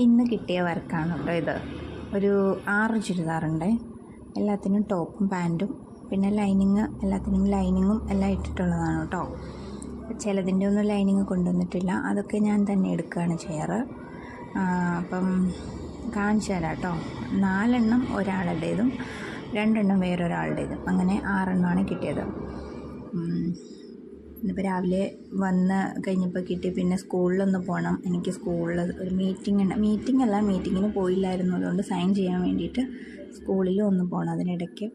ഇന്ന് കിട്ടിയ വർക്കാണ് കേട്ടോ ഇത്. ഒരു 6 ചുരിദാറുണ്ട്. എല്ലാത്തിനും ടോപ്പും പാൻറ്റും പിന്നെ എല്ലാത്തിനും ലൈനിങ്ങും എല്ലാം ഇട്ടിട്ടുള്ളതാണ് കേട്ടോ. ചിലതിൻ്റെ ഒന്നും ലൈനിങ് കൊണ്ടുവന്നിട്ടില്ല, അതൊക്കെ ഞാൻ തന്നെ എടുക്കുകയാണ് ചെയ്യാറ്. അപ്പം കാണിച്ചു തരാം കേട്ടോ. 4 എണ്ണം ഒരാളുടേതും 2 എണ്ണം വേറൊരാളുടേതും, അങ്ങനെ 6 എണ്ണമാണ് കിട്ടിയത്. ഇന്നിപ്പോൾ രാവിലെ വന്ന് കഴിഞ്ഞപ്പോൾ കിട്ടി. പിന്നെ സ്കൂളിലൊന്ന് പോകണം. എനിക്ക് സ്കൂളിൽ ഒരു മീറ്റിങ്ങിന് പോയില്ലായിരുന്നു, അതുകൊണ്ട് സൈൻ ചെയ്യാൻ വേണ്ടിയിട്ട് സ്കൂളിലും ഒന്ന് പോകണം അതിനിടയ്ക്ക്.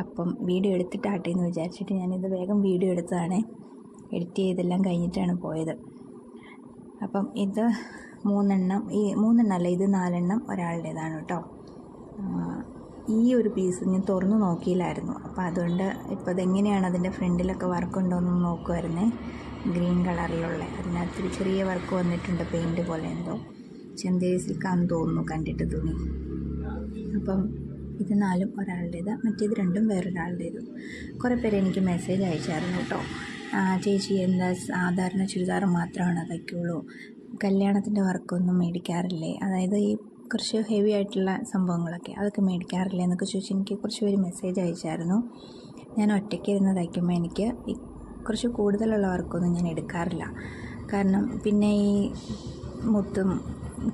അപ്പം വീഡിയോ എടുത്തിട്ടാട്ടെ എന്ന് വിചാരിച്ചിട്ട് ഞാനിത് വേഗം വീഡിയോ എടുത്തതാണ്. എഡിറ്റ് ചെയ്തെല്ലാം കഴിഞ്ഞിട്ടാണ് പോയത്. അപ്പം ഇത് 3 എണ്ണം, ഇത് 4 എണ്ണം ഒരാളുടേതാണ് കേട്ടോ. ഈ ഒരു പീസ് ഞാൻ തുറന്നു നോക്കിയില്ലായിരുന്നു, അപ്പോൾ അതുകൊണ്ട് ഇപ്പോൾ അതെങ്ങനെയാണ് അതിൻ്റെ ഫ്രണ്ടിലൊക്കെ വർക്ക് ഉണ്ടോയെന്ന് നോക്കുമായിരുന്നേ. ഗ്രീൻ കളറിലുള്ള അതിനകത്തൊരു ചെറിയ വർക്ക് വന്നിട്ടുണ്ട്, പെയിൻറ്റ് പോലെ എന്തോ. ചന്തേരി സിൽക്കാന്ന് തോന്നുന്നു കണ്ടിട്ട് തുണി. അപ്പം ഇത് 4 ഒരാളുടേത്, മറ്റേത് 2 വേറൊരാളുടേത്. കുറേ പേര് എനിക്ക് മെസ്സേജ് അയച്ചായിരുന്നു കേട്ടോ. ചേച്ചി എന്താ സാധാരണ ചുരിദാർ മാത്രമാണ് തയ്ക്കുള്ളൂ, കല്യാണത്തിൻ്റെ വർക്കൊന്നും മേടിക്കാറില്ലേ? അതായത് ഈ കുറച്ച് ഹെവി ആയിട്ടുള്ള സംഭവങ്ങളൊക്കെ അതൊക്കെ മേടിക്കാറില്ല എന്നൊക്കെ ചോദിച്ച് എനിക്ക് കുറച്ച് പേര് മെസ്സേജ് അയച്ചായിരുന്നു. ഞാൻ ഒറ്റയ്ക്ക് ഇരുന്ന് തയ്ക്കുമ്പോൾ എനിക്ക് ഈ കുറച്ച് കൂടുതലുള്ള വർക്കൊന്നും ഞാൻ എടുക്കാറില്ല. കാരണം പിന്നെ ഈ മുത്തും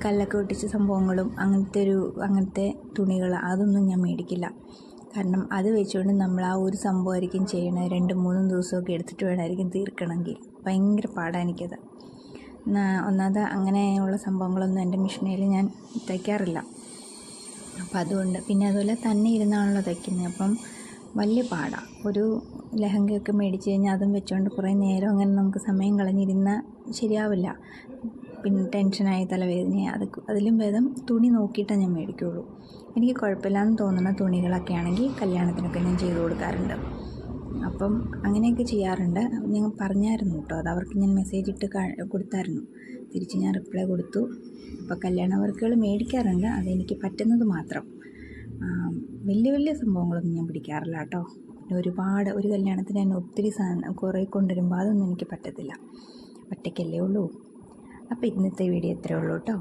കല്ലൊക്കെ ഒട്ടിച്ച സംഭവങ്ങളും അങ്ങനത്തെ തുണികൾ അതൊന്നും ഞാൻ മേടിക്കില്ല. കാരണം അത് വെച്ചുകൊണ്ട് നമ്മൾ ആ ഒരു സംഭവമായിരിക്കും ചെയ്യണത്. 2-3 ദിവസമൊക്കെ എടുത്തിട്ട് വേണമായിരിക്കും തീർക്കണമെങ്കിൽ. ഭയങ്കര പാടാണ് എനിക്കത്. ഒന്നാമത് അങ്ങനെയുള്ള സംഭവങ്ങളൊന്നും എൻ്റെ മെഷീനിൽ ഞാൻ തയ്ക്കാറില്ല. അപ്പം അതുകൊണ്ട് പിന്നെ അതുപോലെ തന്നെ ഇരുന്നാണല്ലോ തയ്ക്കുന്നത്, അപ്പം വലിയ പാടാണ്. ഒരു ലെഹങ്കയൊക്കെ മേടിച്ച് കഴിഞ്ഞാൽ അതും വെച്ചുകൊണ്ട് കുറേ നേരം അങ്ങനെ നമുക്ക് സമയം കളഞ്ഞിരുന്നാൽ ശരിയാവില്ല. പിന്നെ ടെൻഷനായി തലവേദനയായി. അതിലും ഭേദം തുണി നോക്കിയിട്ടേ ഞാൻ മേടിക്കുകയുള്ളൂ. എനിക്ക് കുഴപ്പമില്ലാന്ന് തോന്നുന്ന തുണികളൊക്കെ ആണെങ്കിൽ കല്യാണത്തിനൊക്കെ ഞാൻ ചെയ്ത് കൊടുക്കാറുണ്ട്. അപ്പം അങ്ങനെയൊക്കെ ചെയ്യാറുണ്ട്. ഞാൻ പറഞ്ഞായിരുന്നു കേട്ടോ, അത് അവർക്ക് ഞാൻ മെസ്സേജ് ഇട്ട് കൊടുത്തായിരുന്നു. തിരിച്ച് ഞാൻ റിപ്ലൈ കൊടുത്തു. അപ്പോൾ കല്യാണ വർക്കുകൾ മേടിക്കാറുണ്ട്, അതെനിക്ക് പറ്റുന്നത് മാത്രം. വലിയ സംഭവങ്ങളൊന്നും ഞാൻ പിടിക്കാറില്ല കേട്ടോ. പിന്നെ ഒരു കല്യാണത്തിന് തന്നെ ഒത്തിരി കുറേ കൊണ്ടുവരുമ്പോൾ അതൊന്നും എനിക്ക് പറ്റത്തില്ല. ഒറ്റയ്ക്കല്ലേ ഉള്ളൂ. അപ്പോൾ ഇന്നത്തെ വീഡിയോ ഇത്രയേ ഉള്ളൂ കേട്ടോ.